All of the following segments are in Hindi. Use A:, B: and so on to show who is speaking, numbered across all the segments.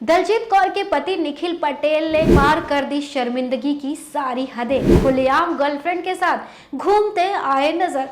A: दलजीत कौर के पति निखिल पटेल ने पार कर दी शर्मिंदगी की सारी हदें। खुलेआम गर्लफ्रेंड के साथ घूमते आए नजर।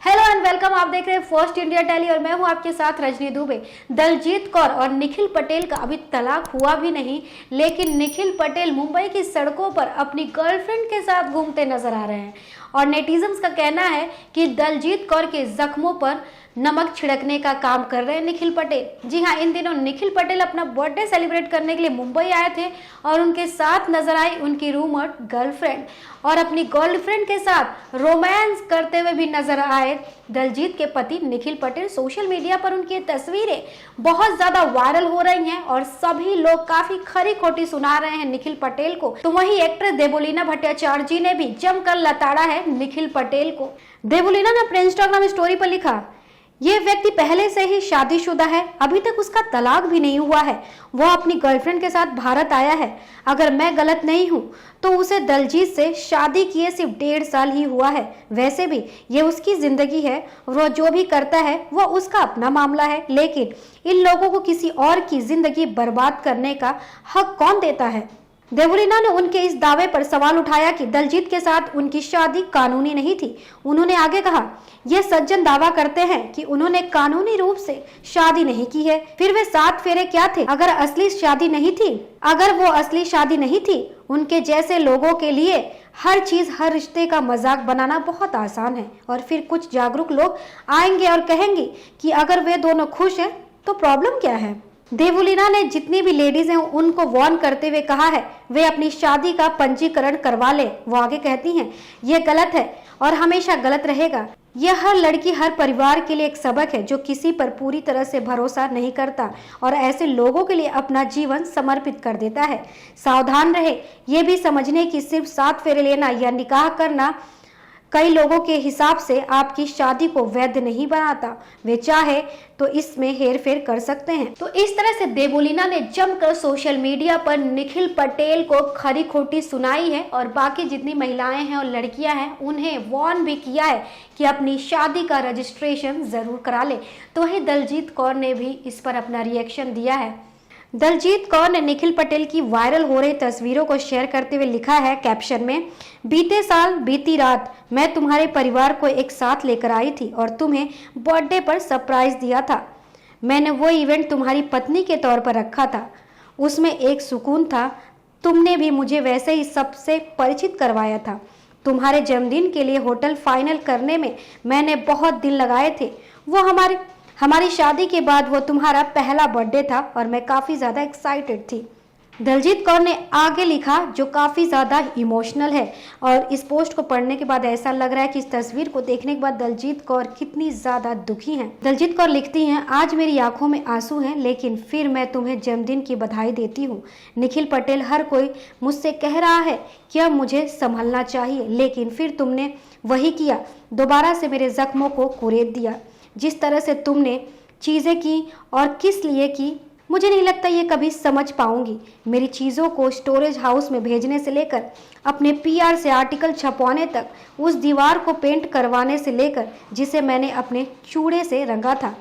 A: हेलो एंड वेलकम, आप देख रहे हैं फर्स्ट इंडिया टेली और मैं हूं आपके साथ रजनी दुबे। दलजीत कौर और निखिल पटेल का अभी तलाक हुआ भी नहीं, लेकिन निखिल पटेल मुंबई की सड़कों पर अपनी गर्लफ्रेंड के साथ घूमते नजर आ रहे हैं और नेटिजन्स का कहना है कि दलजीत कौर के जख्मों पर नमक छिड़कने का काम कर रहे हैं निखिल पटेल। जी हाँ, इन दिनों निखिल पटेल अपना बर्थडे सेलिब्रेट करने के लिए मुंबई आए थे और उनके साथ नजर आई उनकी रूमर्ड गर्लफ्रेंड और अपनी गर्लफ्रेंड के साथ रोमांस करते हुए भी नजर आए दलजीत के पति निखिल पटेल। सोशल मीडिया पर उनकी तस्वीरें बहुत ज्यादा वायरल हो रही हैं और सभी लोग काफी खरी खोटी सुना रहे हैं निखिल पटेल को। तो वहीं एक्ट्रेस देवोलीना भट्टाचार्य जी ने भी जमकर लताड़ा है निखिल पटेल को। देवोलीना ने अपने इंस्टाग्राम स्टोरी पर लिखा, ये व्यक्ति पहले से ही शादीशुदा है, अभी तक उसका तलाक भी नहीं हुआ है। वो अपनी गर्लफ्रेंड के साथ भारत आया है। अगर मैं गलत नहीं हूँ तो उसे दलजीत से शादी किए सिर्फ 1.5 साल ही हुआ है। वैसे भी ये उसकी जिंदगी है, वो जो भी करता है वो उसका अपना मामला है, लेकिन इन लोगों को किसी और की जिंदगी बर्बाद करने का हक कौन देता है। देवोलीना ने उनके इस दावे पर सवाल उठाया कि दलजीत के साथ उनकी शादी कानूनी नहीं थी। उन्होंने आगे कहा, ये सज्जन दावा करते हैं कि उन्होंने कानूनी रूप से शादी नहीं की है, फिर वे 7 फेरे क्या थे अगर असली शादी नहीं थी। अगर वो असली शादी नहीं थी, उनके जैसे लोगों के लिए हर चीज, हर रिश्ते का मजाक बनाना बहुत आसान है और फिर कुछ जागरूक लोग आएंगे और कहेंगे कि अगर वे दोनों खुश हैं तो प्रॉब्लम क्या है। देवोलीना ने जितनी भी लेडीज हैं उनको वार्न करते हुए कहा है वे अपनी शादी का पंजीकरण करवा ले। वो आगे कहती हैं, ये गलत है और हमेशा गलत रहेगा। यह हर लड़की, हर परिवार के लिए एक सबक है जो किसी पर पूरी तरह से भरोसा नहीं करता और ऐसे लोगों के लिए अपना जीवन समर्पित कर देता है। सावधान रहे, ये भी समझने की सिर्फ 7 फेरे लेना या निकाह करना कई लोगों के हिसाब से आपकी शादी को वैध नहीं बनाता। वे चाहे तो इसमें हेरफेर कर सकते हैं। तो इस तरह से देवोलीना ने जमकर सोशल मीडिया पर निखिल पटेल को खरी खोटी सुनाई है और बाकी जितनी महिलाएं हैं और लड़कियां हैं उन्हें वार्न भी किया है कि अपनी शादी का रजिस्ट्रेशन जरूर करा ले। तो वही दलजीत कौर ने भी इस पर अपना रिएक्शन दिया है। दलजीत कौर ने निखिल पटेल की वायरल हो रही तस्वीरों को शेयर करते हुए लिखा है कैप्शन में, बीते साल बीती रात मैं तुम्हारे परिवार को एक साथ लेकर आई थी और तुम्हें बर्थडे पर सरप्राइज दिया था। मैंने वो इवेंट तुम्हारी पत्नी के तौर पर रखा था, उसमें एक सुकून था। तुमने भी मुझे वैसे ही सबसे परिचित करवाया था। तुम्हारे जन्मदिन के लिए होटल फाइनल करने में मैंने बहुत दिन लगाए थे। वो हमारी शादी के बाद वो तुम्हारा पहला बर्थडे था और मैं काफ़ी ज़्यादा एक्साइटेड थी। दलजीत कौर ने आगे लिखा जो काफ़ी ज़्यादा इमोशनल है और इस पोस्ट को पढ़ने के बाद ऐसा लग रहा है कि इस तस्वीर को देखने के बाद दलजीत कौर कितनी ज़्यादा दुखी हैं। दलजीत कौर लिखती हैं, आज मेरी आंखों में आंसू हैं, लेकिन फिर मैं तुम्हें जन्मदिन की बधाई देती हूँ। निखिल पटेल, हर कोई मुझसे कह रहा है कि अब मुझे संभलना चाहिए, लेकिन फिर तुमने वही किया, दोबारा से मेरे जख्मों को कुरेद दिया। जिस तरह से तुमने चीज़ें की और किस लिए की, मुझे नहीं लगता ये कभी समझ पाऊंगी। मेरी चीज़ों को स्टोरेज हाउस में भेजने से लेकर अपने पीआर से आर्टिकल छपवाने तक, उस दीवार को पेंट करवाने से लेकर जिसे मैंने अपने चूड़े से रंगा था,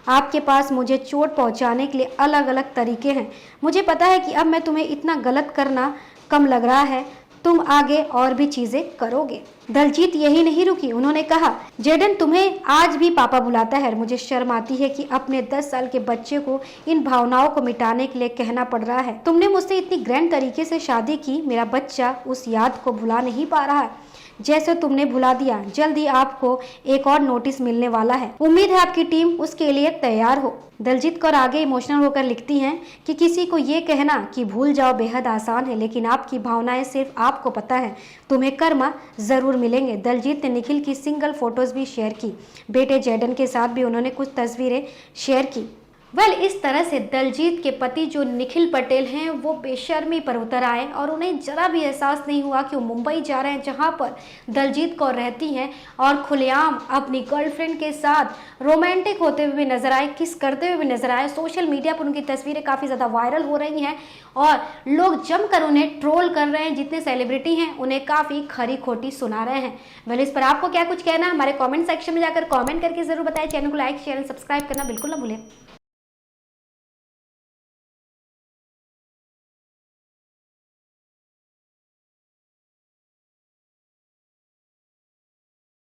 A: आपके पास मुझे चोट पहुंचाने के लिए अलग अलग तरीके हैं। मुझे पता है कि अब मैं तुम्हें इतना गलत करना कम लग रहा है, तुम आगे और भी चीजें करोगे। दलजीत यही नहीं रुकी, उन्होंने कहा, जेडन तुम्हें आज भी पापा बुलाता है। मुझे शर्म आती है कि अपने 10 साल के बच्चे को इन भावनाओं को मिटाने के लिए कहना पड़ रहा है। तुमने मुझसे इतनी ग्रैंड तरीके से शादी की, मेरा बच्चा उस याद को भुला नहीं पा रहा है जैसे तुमने भुला दिया। जल्द ही आपको एक और नोटिस मिलने वाला है, उम्मीद है आपकी टीम उसके लिए तैयार हो। दलजीत कौर आगे इमोशनल होकर लिखती हैं कि किसी को ये कहना कि भूल जाओ बेहद आसान है, लेकिन आपकी भावनाएं सिर्फ आपको पता है, तुम्हें कर्मा जरूर मिलेंगे। दलजीत ने निखिल की सिंगल फोटोज भी शेयर की, बेटे जेडन के साथ भी उन्होंने कुछ तस्वीरें शेयर की। इस तरह से दलजीत के पति जो निखिल पटेल हैं वो बेशर्मी पर उतर आए और उन्हें जरा भी एहसास नहीं हुआ कि वो मुंबई जा रहे हैं जहां पर दलजीत कौर रहती हैं और खुलेआम अपनी गर्लफ्रेंड के साथ रोमांटिक होते हुए भी नजर आए, किस करते हुए भी नजर आए। सोशल मीडिया पर उनकी तस्वीरें काफ़ी ज़्यादा वायरल हो रही हैं और लोग जमकर उन्हें ट्रोल कर रहे हैं। जितने सेलिब्रिटी हैं उन्हें काफ़ी खरी खोटी सुना रहे हैं। इस पर आपको क्या कुछ कहना है, हमारे कॉमेंट सेक्शन में जाकर कॉमेंट करके जरूर बताएं। चैनल को लाइक शेयर एंड सब्सक्राइब करना बिल्कुल ना भूलें।